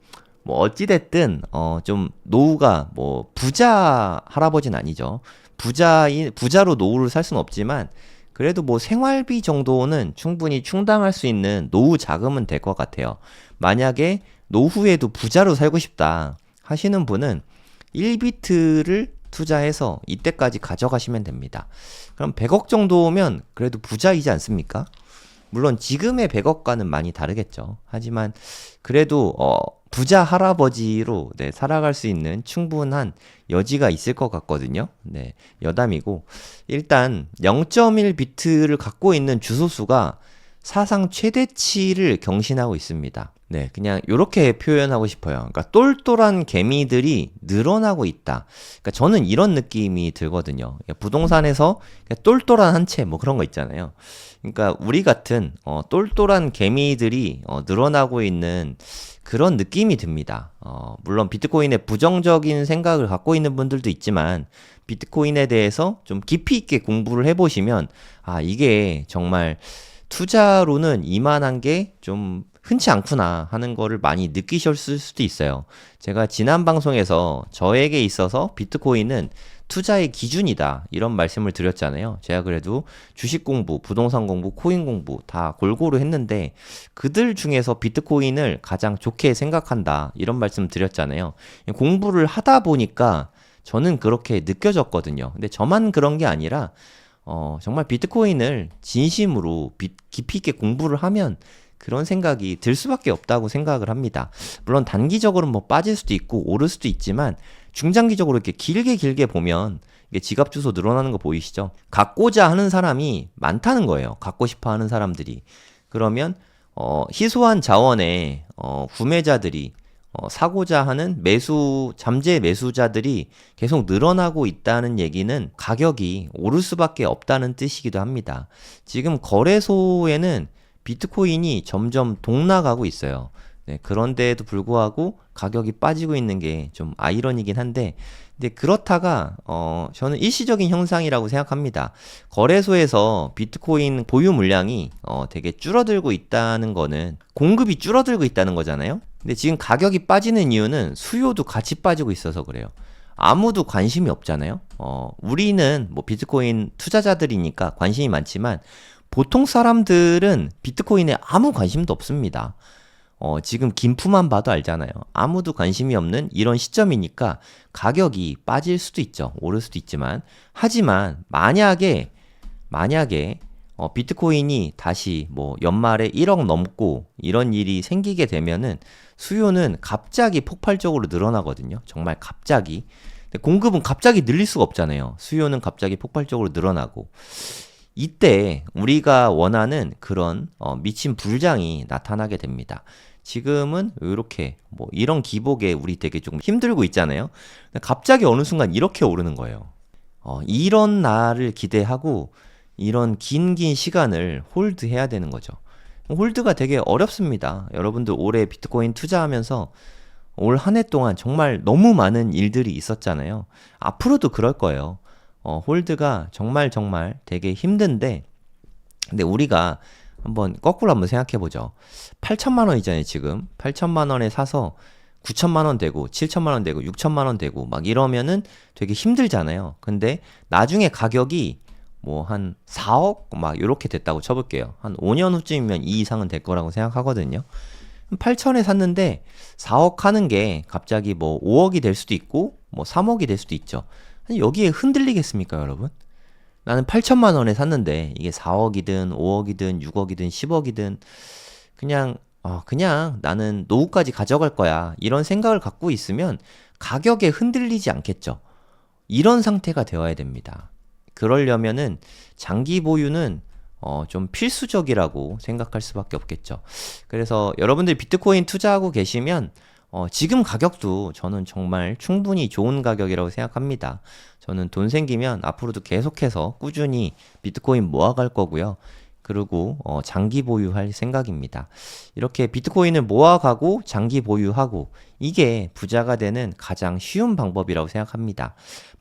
[SPEAKER 1] 뭐 어찌됐든 좀 노후가 뭐 부자 할아버지는 아니죠. 부자로 노후를 살 수는 없지만 그래도 뭐 생활비 정도는 충분히 충당할 수 있는 노후 자금은 될 것 같아요. 만약에 노후에도 부자로 살고 싶다 하시는 분은 1비트를 투자해서 이때까지 가져가시면 됩니다. 그럼 100억 정도면 그래도 부자이지 않습니까? 물론 지금의 100억과는 많이 다르겠죠. 하지만 그래도 부자 할아버지로 살아갈 수 있는 충분한 여지가 있을 것 같거든요. 네, 여담이고 일단 0.1 비트를 갖고 있는 주소수가 사상 최대치를 경신하고 있습니다. 네, 그냥 이렇게 표현하고 싶어요. 그러니까 똘똘한 개미들이 늘어나고 있다. 그러니까 저는 이런 느낌이 들거든요. 부동산에서 똘똘한 한 채 뭐 그런 거 있잖아요. 그러니까 우리 같은 똘똘한 개미들이 늘어나고 있는 그런 느낌이 듭니다. 물론 비트코인에 부정적인 생각을 갖고 있는 분들도 있지만 비트코인에 대해서 좀 깊이 있게 공부를 해보시면 이게 정말 투자로는 이만한 게 좀 흔치 않구나 하는 거를 많이 느끼셨을 수도 있어요. 제가 지난 방송에서 저에게 있어서 비트코인은 투자의 기준이다 이런 말씀을 드렸잖아요. 제가 그래도 주식 공부, 부동산 공부, 코인 공부 다 골고루 했는데 그들 중에서 비트코인을 가장 좋게 생각한다 이런 말씀 드렸잖아요. 공부를 하다 보니까 저는 그렇게 느껴졌거든요. 근데 저만 그런 게 아니라 정말 비트코인을 진심으로 깊이 있게 공부를 하면 그런 생각이 들 수밖에 없다고 생각을 합니다. 물론 단기적으로 뭐 빠질 수도 있고 오를 수도 있지만 중장기적으로 이렇게 길게 보면 이게 지갑 주소 늘어나는 거 보이시죠? 갖고자 하는 사람이 많다는 거예요. 갖고 싶어 하는 사람들이. 그러면 희소한 자원의 구매자들이 사고자 하는 잠재 매수자들이 계속 늘어나고 있다는 얘기는 가격이 오를 수밖에 없다는 뜻이기도 합니다. 지금 거래소에는 비트코인이 점점 동락하고 있어요. 네, 그런데에도 불구하고 가격이 빠지고 있는 게 좀 아이러니긴 한데, 근데 그렇다가 저는 일시적인 현상이라고 생각합니다. 거래소에서 비트코인 보유 물량이 되게 줄어들고 있다는 거는 공급이 줄어들고 있다는 거잖아요. 근데 지금 가격이 빠지는 이유는 수요도 같이 빠지고 있어서 그래요. 아무도 관심이 없잖아요. 우리는 뭐 비트코인 투자자들이니까 관심이 많지만 보통 사람들은 비트코인에 아무 관심도 없습니다. 지금 김프만 봐도 알잖아요. 아무도 관심이 없는 이런 시점이니까 가격이 빠질 수도 있죠. 오를 수도 있지만. 하지만 만약에 비트코인이 다시 뭐 연말에 1억 넘고 이런 일이 생기게 되면은 수요는 갑자기 폭발적으로 늘어나거든요. 정말 갑자기. 근데 공급은 갑자기 늘릴 수가 없잖아요. 수요는 갑자기 폭발적으로 늘어나고. 이때 우리가 원하는 그런 미친 불장이 나타나게 됩니다. 지금은 이렇게 뭐 이런 기복에 우리 되게 조금 힘들고 있잖아요. 갑자기 어느 순간 이렇게 오르는 거예요. 이런 날을 기대하고 이런 긴 시간을 홀드해야 되는 거죠. 홀드가 되게 어렵습니다. 여러분들 올해 비트코인 투자하면서 올 한 해 동안 정말 너무 많은 일들이 있었잖아요. 앞으로도 그럴 거예요. 홀드가 정말 되게 힘든데, 근데 우리가 거꾸로 한번 생각해 보죠. 8천만 원이잖아요, 지금. 8천만 원에 사서 9천만 원 되고, 7천만 원 되고, 6천만 원 되고, 막 이러면은 되게 힘들잖아요. 근데 나중에 가격이 뭐 한 4억? 막 이렇게 됐다고 쳐볼게요. 한 5년 후쯤이면 이 이상은 될 거라고 생각하거든요. 8천에 샀는데 4억 하는 게 갑자기 뭐 5억이 될 수도 있고, 뭐 3억이 될 수도 있죠. 여기에 흔들리겠습니까, 여러분? 나는 8천만 원에 샀는데 이게 4억이든 5억이든 6억이든 10억이든 그냥 나는 노후까지 가져갈 거야. 이런 생각을 갖고 있으면 가격에 흔들리지 않겠죠. 이런 상태가 되어야 됩니다. 그러려면은 장기 보유는 좀 필수적이라고 생각할 수밖에 없겠죠. 그래서 여러분들 비트코인 투자하고 계시면 지금 가격도 저는 정말 충분히 좋은 가격이라고 생각합니다. 저는 돈 생기면 앞으로도 계속해서 꾸준히 비트코인 모아갈 거고요. 그리고 장기 보유할 생각입니다. 이렇게 비트코인을 모아가고 장기 보유하고 이게 부자가 되는 가장 쉬운 방법이라고 생각합니다.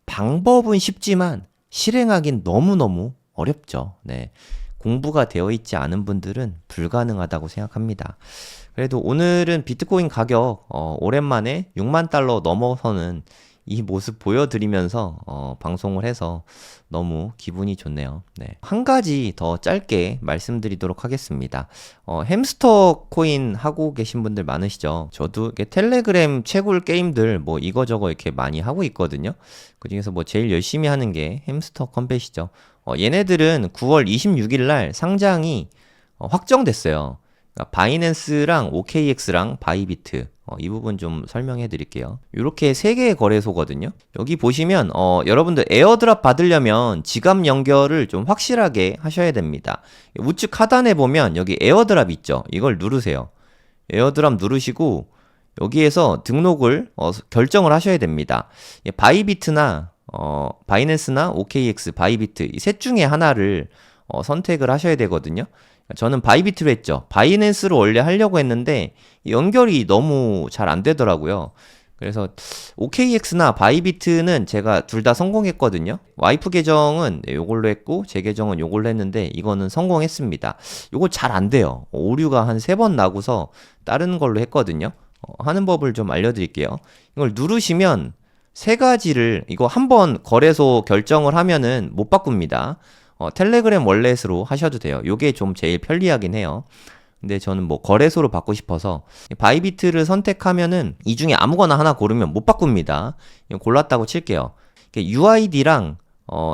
[SPEAKER 1] 방법은 쉽지만 실행하긴 너무너무 어렵죠. 네. 공부가 되어 있지 않은 분들은 불가능하다고 생각합니다. 그래도 오늘은 비트코인 가격 오랜만에 6만 달러 넘어서는 이 모습 보여드리면서 방송을 해서 너무 기분이 좋네요. 네. 한 가지 더 짧게 말씀드리도록 하겠습니다. 햄스터 코인 하고 계신 분들 많으시죠? 저도 이렇게 텔레그램 채굴 게임들 뭐 이거저거 이렇게 많이 하고 있거든요. 그 중에서 뭐 제일 열심히 하는 게 햄스터 컴뱃이죠. 얘네들은 9월 26일 날 상장이 확정됐어요. 그러니까 바이낸스랑 OKX랑 바이비트 이 부분 좀 설명해 드릴게요. 이렇게 세 개의 거래소거든요. 여기 보시면 여러분들 에어드랍 받으려면 지갑 연결을 좀 확실하게 하셔야 됩니다. 우측 하단에 보면 여기 에어드랍 있죠. 이걸 누르세요. 에어드랍 누르시고 여기에서 등록을 결정을 하셔야 됩니다. 바이비트나 바이낸스나 OKX, 바이비트 이 셋 중에 하나를 선택을 하셔야 되거든요. 저는 바이비트로 했죠. 바이낸스로 원래 하려고 했는데 연결이 너무 잘 안 되더라고요. 그래서 OKX나 바이비트는 제가 둘 다 성공했거든요. 와이프 계정은 요걸로 했고 제 계정은 요걸로 했는데 이거는 성공했습니다. 요거 잘 안 돼요. 오류가 한 3번 나고서 다른 걸로 했거든요. 하는 법을 좀 알려드릴게요. 이걸 누르시면 세 가지를 이거 한번 거래소 결정을 하면은 못 바꿉니다. 텔레그램 월렛으로 하셔도 돼요. 요게 좀 제일 편리하긴 해요. 근데 저는 뭐 거래소로 받고 싶어서 바이비트를 선택하면은 이 중에 아무거나 하나 고르면 못 바꿉니다. 이거 골랐다고 칠게요. UID랑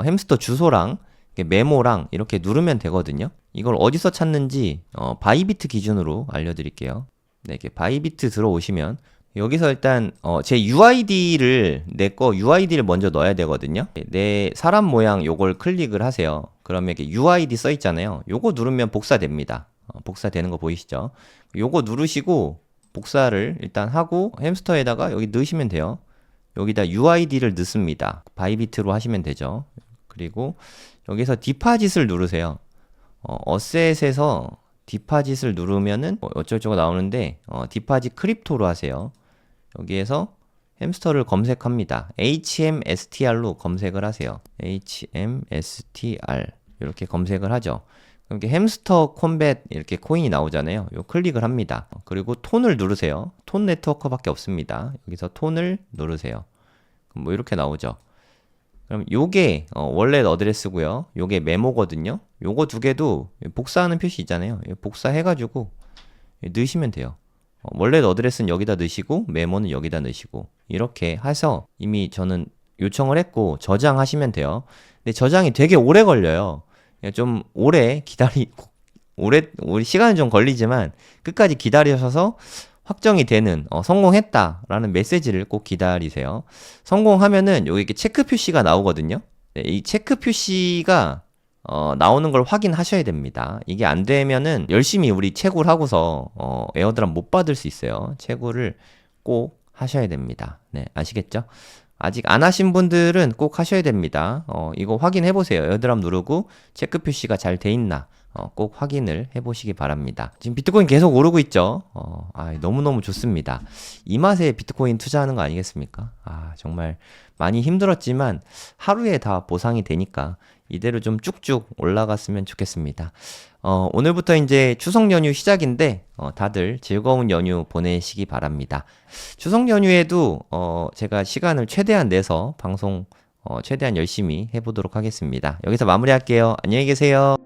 [SPEAKER 1] 햄스터 주소랑 메모랑 이렇게 누르면 되거든요. 이걸 어디서 찾는지 바이비트 기준으로 알려드릴게요. 네, 이렇게 바이비트 들어오시면 여기서 일단 제 UID를 내 거 UID를 먼저 넣어야 되거든요. 내 사람 모양 요걸 클릭을 하세요. 그러면 이렇게 UID 써 있잖아요. 요거 누르면 복사됩니다. 복사되는 거 보이시죠? 요거 누르시고 복사를 일단 하고 햄스터에다가 여기 넣으시면 돼요. 여기다 UID를 넣습니다. 바이비트로 하시면 되죠. 그리고 여기서 디파짓을 누르세요. 어셋에서 디파짓을 누르면은 어쩌고저쩌고 나오는데 디파짓 크립토로 하세요. 여기에서 햄스터를 검색합니다. HMSTR로 검색을 하세요. HMSTR 이렇게 검색을 하죠. 그럼 이렇게 햄스터 콤뱃 이렇게 코인이 나오잖아요. 요 클릭을 합니다. 그리고 톤을 누르세요. 톤 네트워크밖에 없습니다. 여기서 톤을 누르세요. 그럼 뭐 이렇게 나오죠. 그럼 요게 월렛 어드레스고요. 요게 메모거든요. 요거 두 개도 복사하는 표시 있잖아요. 복사해가지고 넣으시면 돼요. 월렛 어드레스는 여기다 넣으시고 메모는 여기다 넣으시고 이렇게 해서 이미 저는 요청을 했고 저장하시면 돼요. 근데 저장이 되게 오래 걸려요. 좀 오래 시간은 좀 걸리지만 끝까지 기다리셔서 확정이 되는 성공했다라는 메시지를 꼭 기다리세요. 성공하면은 여기 이렇게 체크 표시가 나오거든요. 네, 이 체크 표시가 나오는 걸 확인하셔야 됩니다. 이게 안 되면은 열심히 우리 채굴 하고서 에어드랍 못 받을 수 있어요. 채굴을 꼭 하셔야 됩니다. 네, 아시겠죠? 아직 안 하신 분들은 꼭 하셔야 됩니다. 이거 확인해 보세요. 에어드랍 누르고 체크 표시가 잘 돼 있나 꼭 확인을 해 보시기 바랍니다. 지금 비트코인 계속 오르고 있죠. 너무너무 좋습니다. 이 맛에 비트코인 투자하는 거 아니겠습니까? 정말 많이 힘들었지만 하루에 다 보상이 되니까 이대로 좀 쭉쭉 올라갔으면 좋겠습니다. 오늘부터 이제 추석 연휴 시작인데 다들 즐거운 연휴 보내시기 바랍니다. 추석 연휴에도 제가 시간을 최대한 내서 방송 최대한 열심히 해보도록 하겠습니다. 여기서 마무리할게요. 안녕히 계세요.